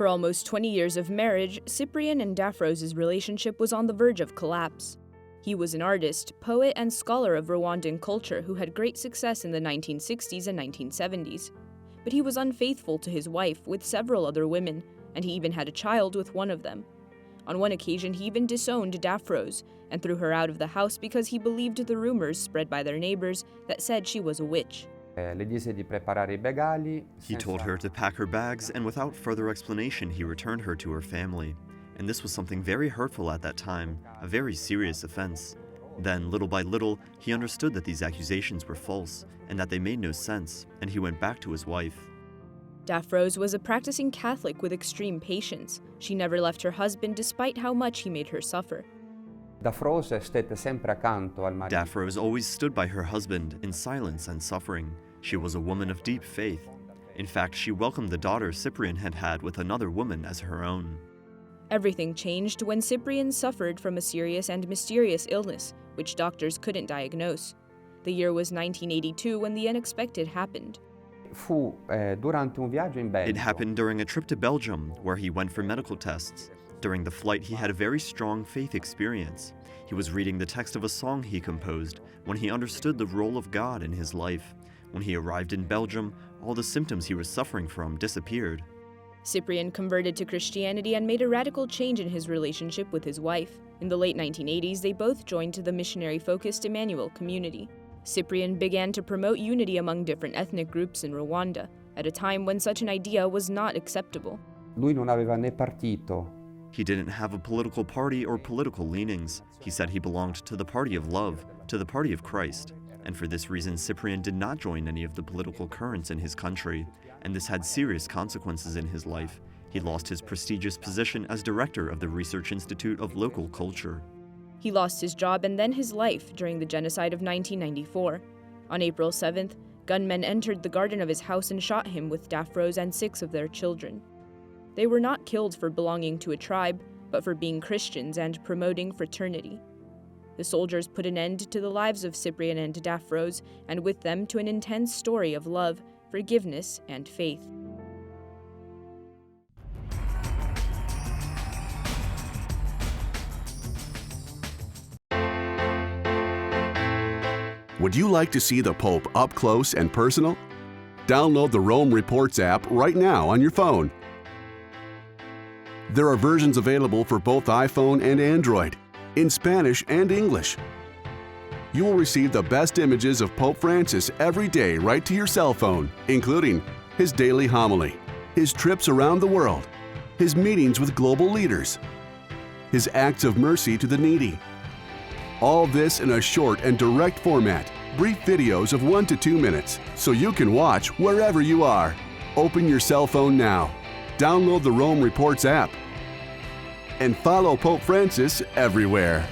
For almost 20 years of marriage, Cyprien and Daphrose's relationship was on the verge of collapse. He was an artist, poet, and scholar of Rwandan culture who had great success in the 1960s and 1970s. But he was unfaithful to his wife with several other women, and he even had a child with one of them. On one occasion, he even disowned Daphrose and threw her out of the house because he believed the rumors spread by their neighbors that said she was a witch. He told her to pack her bags, and without further explanation, he returned her to her family. And this was something very hurtful at that time, a very serious offense. Then, little by little, he understood that these accusations were false and that they made no sense, and he went back to his wife. Daphrose was a practicing Catholic with extreme patience. She never left her husband despite how much he made her suffer. Daphrose always stood by her husband in silence and suffering. She was a woman of deep faith. In fact, she welcomed the daughter Cyprien had had with another woman as her own. Everything changed when Cyprien suffered from a serious and mysterious illness, which doctors couldn't diagnose. The year was 1982 when the unexpected happened. It happened during a trip to Belgium, where he went for medical tests. During the flight, he had a very strong faith experience. He was reading the text of a song he composed when he understood the role of God in his life. When he arrived in Belgium, all the symptoms he was suffering from disappeared. Cyprien converted to Christianity and made a radical change in his relationship with his wife. In the late 1980s, they both joined the missionary-focused Emmanuel Community. Cyprien began to promote unity among different ethnic groups in Rwanda, at a time when such an idea was not acceptable. He didn't have a political party or political leanings. He said he belonged to the party of love, to the party of Christ. And for this reason, Cyprien did not join any of the political currents in his country, and this had serious consequences in his life. He lost his prestigious position as director of the Research Institute of Local Culture. He lost his job and then his life during the genocide of 1994. On April 7th, gunmen entered the garden of his house and shot him with Daphrose and 6 of their children. They were not killed for belonging to a tribe, but for being Christians and promoting fraternity. The soldiers put an end to the lives of Cyprien and Daphrose, and with them to an intense story of love, forgiveness, and faith. Would you like to see the Pope up close and personal? Download the Rome Reports app right now on your phone. There are versions available for both iPhone and Android, in Spanish and English. You will receive the best images of Pope Francis every day right to your cell phone, including his daily homily, his trips around the world, his meetings with global leaders, his acts of mercy to the needy. All this in a short and direct format, brief videos of 1 to 2 minutes, so you can watch wherever you are. Open your cell phone now, download the Rome Reports app, and follow Pope Francis everywhere.